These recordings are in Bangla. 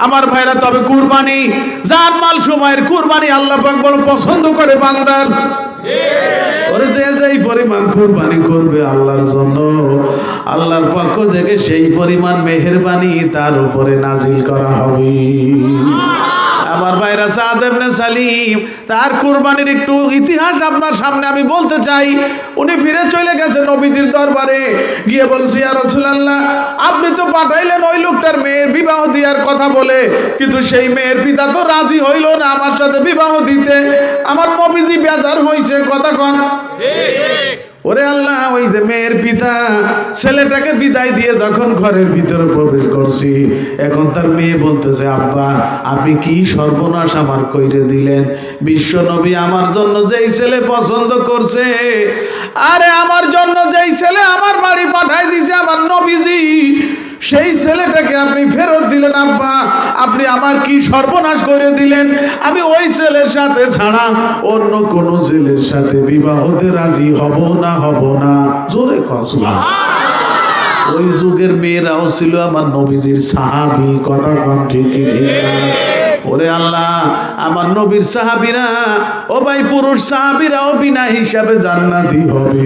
আমার ভাইরা, তবে কুরবানি, জান মাল সময়ের কুরবানি আল্লাহ পাক বড় পছন্দ করে বান্দার। ওরে যে যেই পরিমাণ কুরবানি করবে আল্লাহর জন্য, আল্লাহর পক্ষ থেকে সেই পরিমাণ মেহেরবানি তার উপরে নাজিল করা হবে। আমার ভাইরা, সাদ ইবনে সালিম তার কুরবানির একটু ইতিহাস আপনার সামনে আমি বলতে চাই। উনি ফিরে চলে গেছে নবীজির দরবারে, গিয়ে বলছে, ইয়া রাসূলুল্লাহ, আপনি তো পাঠাইলেন ওই লোকটার মেয়ের বিবাহ দেওয়ার কথা বলে, কিন্তু সেই মেয়ের পিতা তো রাজি হইল না আমার সাথে বিবাহ দিতে। আমার নবীজি বেজার হইছে, কথা কন। ওরে আল্লাহ, ওই যে মেয়ের পিতা ছেলেটাকে বিদায় দিয়ে যখন ঘরের ভিতরে প্রবেশ করছি, এখন তার মেয়ে বলতেছে, আব্বা আপনি কি সর্বনাশ আমার কইরে দিলেন। বিশ্ব নবী আমার জন্য যেই ছেলে পছন্দ করছে, আরে আমার জন্য যেই ছেলে আমার বাড়ি পাঠাই দিছে আমার নবীজি, সেই ছেলেটাকে আপনি ফেরত দিলেন। আব্বা আপনি আমার কি সর্বনাশ করে দিলেন। আমি ওই ছেলের সাথে ছাড়া অন্য কোন ছেলের সাথে বিবাহতে রাজি হব না। জোরে কসলা। ওই যুগের মেয়েরাও ছিল আমার নবীজির সাহাবী, কথা কম ঠিক। ওরে আল্লাহ, আমার নবীর সাহাবীরা, ও ভাই, পুরুষ সাহাবীরাও বিনা হিসাবে জান্নাতি হবে,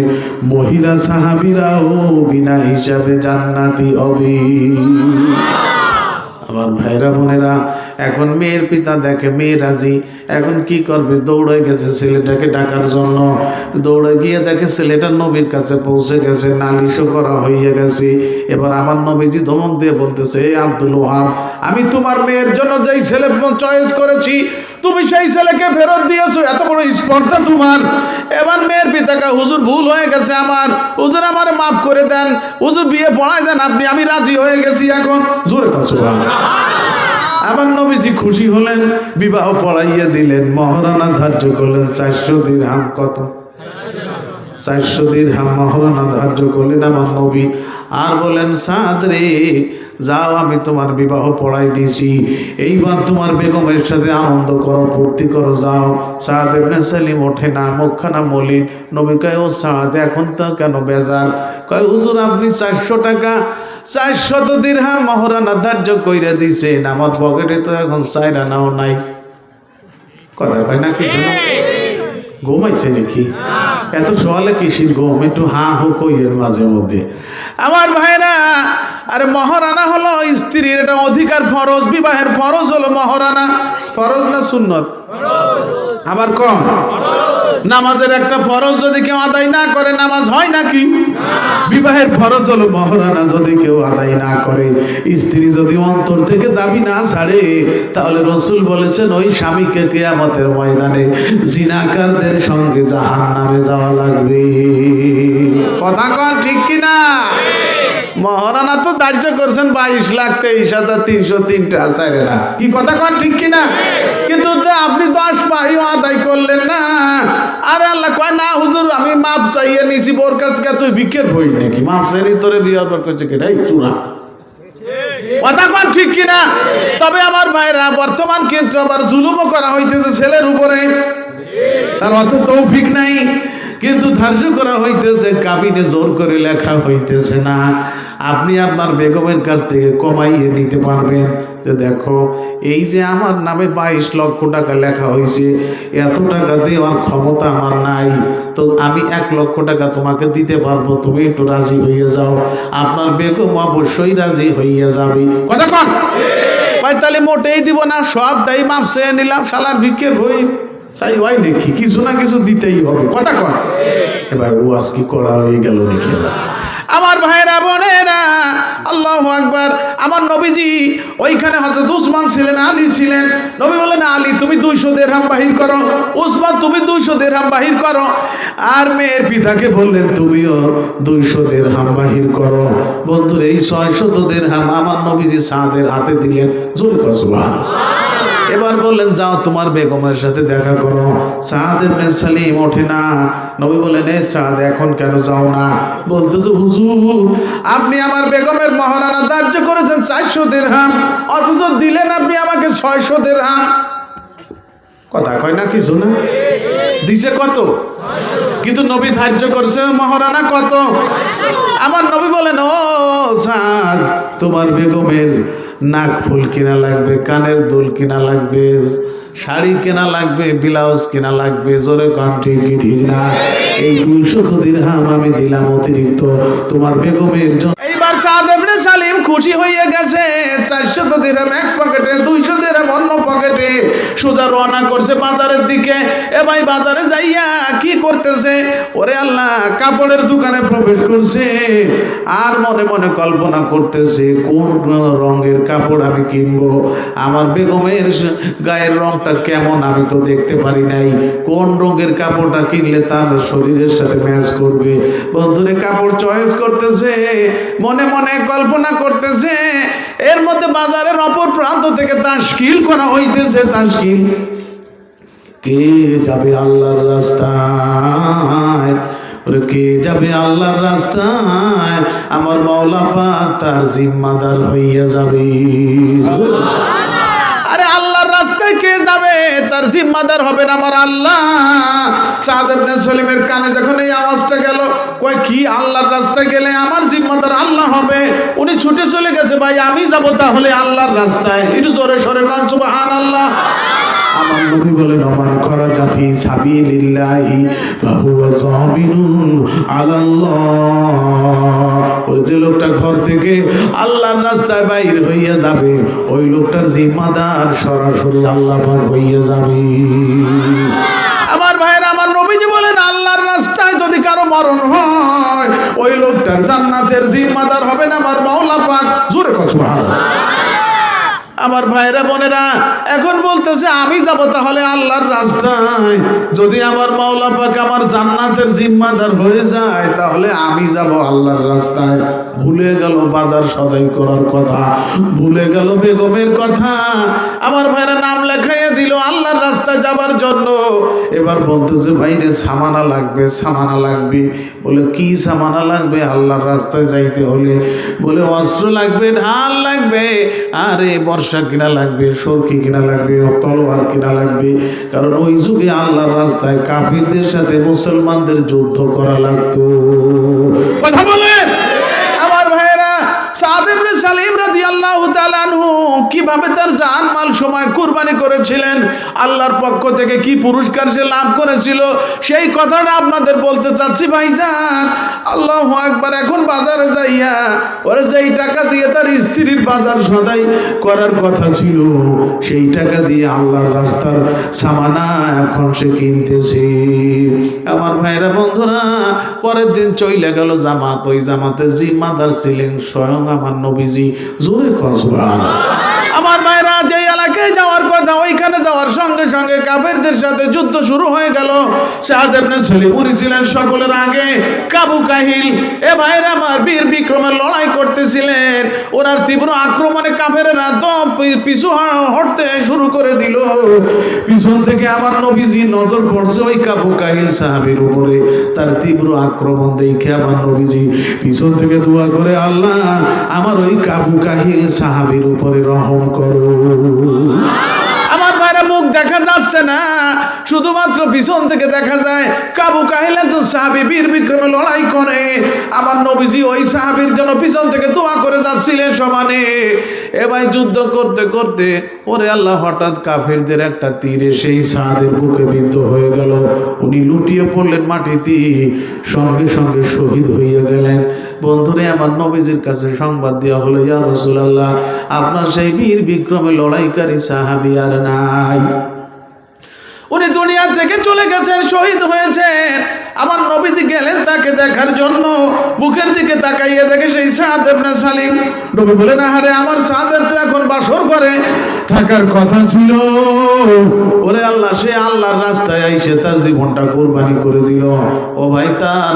মহিলা সাহাবীরাও বিনা হিসাবে জান্নাতি হবে। আমার ভাইরা বোনেরা, এখন মেয়ের পিতা দেখে মেয়ে রাজি, এখন কি করবে, দৌড়ে গেছে ছেলেটাকে ডাকার জন্য। দৌড়ে গিয়ে দেখে ছেলেটা নবীর কাছে পৌঁছে গেছে, নালিশও করা হয়ে গেছে। এবার আমার নবীজি ধমক দিয়ে বলতেছে, আব্দুল ওহাব, আমি তোমার মেয়ের জন্য যেই ছেলে চয়েস করেছি তুমি সেই ছেলেকে ফেরত দিয়েছো, এত বড় স্পর্ধা তোমার। এবার মেয়ের পিতাকে, হুজুর ভুল হয়ে গেছে আমার, হুজুর আমারে মাফ করে দেন, হুজুর বিয়ে পড়াই দেন আপনি, আমি রাজি হয়ে গেছি এখন। জোরে পাচ্ছ। আমার নবীজি খুশি হলেন, বিবাহ পড়াইয়া দিলেন, মহারানা ধার্য করলেন 400 দিরহাম। কত? 400 দিরহাম মহারানা ধার্য করলেন আমার নবী। আর বলেন, সাদ রে যাও, আমি তোমার বিবাহ পড়াই দিছি, এইবার তোমার বেগমের সাথে আনন্দ করো, ফুর্তি করো, যাও। সাদ ইবনে সালিম ওঠে না, মুখখানা মলিন। নবী কয়, ও সাদ এখন তো কেন বেজার? কয়, হুজুর আপনি 400 টাকা 400 দিরহাম মহারানা ধার্য কইরা দিছেন, আমার পকেটে তো এখন 4 আনাও নাই। কথা কয় না কিছু না? ঘুমাইছে নাকি? এত সকালে কিসির ঘুম? একটু হা হো কইয়ের মাঝে মধ্যে। আমার ভাইরা, আরে মহারানা হলো স্ত্রীর এটা অধিকার, ফরজ, বিবাহের ফরজ হলো মহারানা। ফরজ না সুন্নত? আবার কম। নামাজের একটা ফরজ যদি কেউ আদায় না করে নামাজ হয় নাকি? বিবাহের ফরজ হলো মহারানা, যদি কেউ আদায় না করে, স্ত্রী যদি অন্তর থেকে দাবি না ছাড়ে, তাহলে রসুল বলেছেন ওই স্বামীকে কিয়ামতের ময়দানে জিনাকারদের সঙ্গে জাহান্নামে যাওয়া লাগবে। কথা কন ঠিক কিনা? মহারানা তো ধার্য করছেন 22,23,303 চাইরে না, কি কথা কন ঠিক কিনা? কিন্তু আপনি 10 পাইও আদায় করলেন না। আরে আল্লাহ কয়, না হুজুর আমি মাপ চাইয়ে নিছি বোর কাছ থেকে, তুই ভিক্ষের বই নাকি? মাপ চাইনি তোরে বিয়ার পর করছে কেটা? এই চূড়া। কথা কন ঠিক কিনা? তবে আমার ভাইরা, বর্তমান কিন্তু আবার জুলুমও করা হইতেছে ছেলের উপরে, তার অত তৌফিক নাই, কিন্তু ধার্য করা হইতেছে, কাবিনে জোর করে লেখা হইতেছে না। আপনি আপনার বেগমের কাছ থেকে কমাইয়ে নিতে পারবেন যে দেখো এই যে আমার নামে 22 লক্ষ টাকা লেখা হয়েছে, এত টাকা দেওয়ার ক্ষমতা আমার নাই, তো আমি 1 লক্ষ টাকা তোমাকে দিতে পারবো, তুমি একটু রাজি হইয়া যাও। আপনার বেগম অবশ্যই রাজি হইয়া যাবে। কথা কন ভাই, তাহলে মোটেই দিব না, সবটাই মাপ চেয়ে নিলাম, শালার ভিক্ষের বই তাই হয় নাকি? কিছু না কিছু দিতেই হবে। কথা কন। এবার ওয়াজ কি করা হয়ে গেল নাকি? আমার ভাইরা বোনেরা, আল্লাহু আকবার। আমার নবীজি ওইখানে হযরত উসমান ছিলেন, আলী ছিলেন। নবী বলেন, আলী তুমি 200 দিরহাম বাহির করো, উসমান তুমি 200 দিরহাম বাহির করো। আর মেয়ের পিতাকে বললেন, তুমিও 200 দিরহাম বাহির করো। বন্ধুরা, এই 600 দিরহাম আমার নবীজি সাদের হাতে দিলেন। জোরে কর সুবহানাল্লাহ। এবার বললেন, যাও তোমার বেগমের সাথে দেখা করো। সাদ ইবনে সালিম ওঠে না। নবী বলেন, এ সাদ এখন কেন যাও না? বলতেছে, হুজুর আপনি আমার বেগমের মহারানা ধার্য করেছেন 400 দিরহাম, অথচ দিলেন আপনি আমাকে 600 দিরহাম। কথা কয় না কিছু না? দিছে কত? কিন্তু নবী ধার্য করছে মহারানা কত? আমার নবী বলেন, ও সাদ তোমার বেগমের নাক ফুল কিনা লাগবে, কানের দুল কিনা লাগবে, শাড়ি কেনা লাগবে, ব্লাউজ কেনা লাগবে। জোরে কন ঠিক কি ঠিক না? এই 200 দিরহাম আমি দিলাম অতিরিক্ত তোমার বেগমের জন্য। এইবার সাদ ইবনে সালিম খুশি হয়ে গেছে। 400 দিরহাম এক পকেটে, 200 দিরহাম অন্য পকেটে, সোজা রওনা করছে বাজারের দিকে। এ ভাই বাজারে যাইয়া কি করতেছে? ওরে আল্লাহ, কাপড়ের দোকানে প্রবেশ করছে আর মনে মনে কল্পনা করতেছে কোন রঙের কাপড় আমি কিনবো, আমার বেগমের গায়ের রংটা কেমন আমি তো দেখতে পারি নাই, কোন রঙের কাপড়টা কিনলে তার শরীরের সাথে ম্যাচ করবে। বন্ধুরে কাপড় চয়েস করতেছে, মনে মনে কল্পনা করতেছে। এর মধ্যে বাজারের অপর প্রান্ত থেকে তাশকিল করা হইতেছে। তাশকিল, কে যাবে আল্লাহর রাস্তায়? কে যাবে আল্লাহর রাস্তায়? আমার মাওলা পাক তার জিম্মাদার হইয়া যাবে। আরে আল্লাহর রাস্তায় কে যাবে তার জিম্মাদার হবেন আমার আল্লাহ। সাদ ইবনে সালিমের কানে যখন এই আওয়াজটা গেল, কয় কি আল্লাহর রাস্তায় গেলে আমার জিম্মাদার আল্লাহ হবে? উনি ছুটে চলে গেছে, ভাই আমি যাব তাহলে আল্লাহর রাস্তায়। একটু জোরে সরে কান সুবহানাল্লাহ। আমার নবী বলেন, ওমান খরাজা ফি সাবিলিল্লাহি ফাহুয়া যামিনুন আলাল্লাহ। ওই যে লোকটা ঘর থেকে আল্লাহর রাস্তায় বাইর হইয়া যাবে, ওই লোকটার জিম্মাদার সরাসরি আল্লাহ পাক হইয়া যাবে। আমার ভাইয়েরা, আমার নবীজি বলেন, আল্লাহর রাস্তায় যদি কারো মরণ হয়, ওই লোকটার জান্নাতের জিম্মাদার হবেন আমার মাওলা পাক। জোরে কথা সুবহানাল্লাহ। আমার ভাইরা বোনেরা, এখন বলতেছে আমি যাব তাহলে আল্লাহর রাস্তায়। যদি আমার মাওলা পাক আমার জান্নাতের জিম্মাদার হয়ে যায়, তাহলে আমি যাব আল্লাহর রাস্তায়। ভুলে গেল বাজার সদাই করার কথা, ভুলে গেল বেগমের কথা। আমার ভাইরা নাম লেখাইয়া দিল আল্লাহর রাস্তায় যাবার জন্য। এবার বলতেছে, ভাইরে সামানা লাগবে, সামানা লাগবে। বলে কি সামানা লাগবে আল্লাহর রাস্তায় যাইতে হলে? বলে অস্ত্র লাগবে, ঢাল লাগবে, আরে বর্ষা কিনা লাগবে, সরকি কিনা লাগবে, তলোয়ার কিনা লাগবে। কারণ ওই যুগে আল্লাহর রাস্তায় কাফিরদের সাথে মুসলমানদের যুদ্ধ করা লাগতো। কথা বলেন আমার ভাইয়েরা। সাদ ইবনে সালিম রাদিয়াল্লাহু তাআলা আনহু কিভাবে তার জান মাল সময় কুরবানি করেছিলেন, আল্লাহর পক্ষ থেকে কি পুরস্কার সে লাভ করেছিল, সেই কথাটা আপনাদের বলতে চাচ্ছি ভাইজান। আল্লাহু আকবার। এখন বাজারে যাইয়া ওরা যেই টাকা দিয়ে তার স্ত্রীর বাজার সদাই করার কথা ছিল, সেই টাকা দিয়ে আল্লাহর রাস্তার সামানা এখন সে কিনতেছে। আমার ভাইরা বন্ধুরা, পরের দিন চলে গেল জামাত। ওই জামাতের জিম্মাদার ছিলেন স্বয়ং আমার নবীজি। জোরে কথা সুবহানাল্লাহ। আমার ভাইরা, যে এলাকায় যাওয়ার কথা ওইখানে যাওয়ার সঙ্গে সঙ্গে কাফেরদের সাথে যুদ্ধ শুরু হয়ে গেল। সাদ ইবনে সালিম উনি ছিলেন সকলের আগে। কাবু কাহিল এ ভাইরা আমার বীর বিক্রমের লড়াই করতেছিলেন। ওনার তীব্র আক্রমণে কাফেরেরা তো পিছু হটতে শুরু করে দিল। পিছন থেকে আমার নবীজি নজর পড়ছে ওই কাবু কাহিল সাহাবীর উপরে। তার তীব্র আক্রমণ দেখে আমার নবীজি পিছন থেকে দোয়া করে, আল্লাহ আমার ওই কাবু কাহিল সাহাবীর উপরে রহম করো। আমার ভাইরা, মুখ দেখা যাচ্ছে না, শুধুমাত্র পিছন থেকে দেখা যায় কাবু কাহিল একজন সাহাবী বীর বিক্রমে লড়াই করে। আমার নবীজি ওই সাহাবীর জন্য পিছন থেকে দোয়া করে যাচ্ছিলেন সমানে। এ ভাই, যুদ্ধ করতে করতে ওরে আল্লাহ, হঠাৎ কাফেরদের একটা তীরে সেই সাদের বুকে বিদ্ধ হয়ে গেল। উনি লুটিয়ে পড়লেন মাটিতে, সঙ্গে সঙ্গে শহীদ হইয়া গেলেন। বন্ধুরে, আমার নবীজির কাছে সংবাদ দেওয়া হলো, ইয়া রাসূলুল্লাহ, আপনার সেই বীর বিক্রমে লড়াইকারী সাহাবী আর নাই, উনি দুনিয়া থেকে চলে গেছেন, শহীদ হয়েছেন। আমার নবীজি গেলেন তাকে দেখার জন্য। বুকের দিকে তাকাইয়ে দেখে সেই সাদ ইবনে সালিম। নবী বলেন, আরে আমার সাদের তো এখন বাসর ঘরে থাকার কথা ছিল। ওরে আল্লাহ, সে আল্লাহর রাস্তায় আইসে তার জীবনটা কুরবানি করে দিল। ও ভাই, তার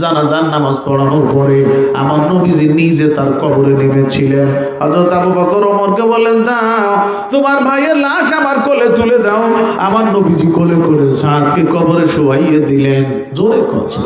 জানাজার নামাজ পড়ানোর পরে আমার নবীজি নিজে তার কবরে নেমেছিলেন। হযরত আবু বকর ওমরকে বলেন, দাও তোমার ভাইয়ের লাশ আমার কোলে তুলে দাও। আমার নবীজি কোলে করে সাদকে কবরে শোয়াইয়ে দিলেন। জোরে কথা।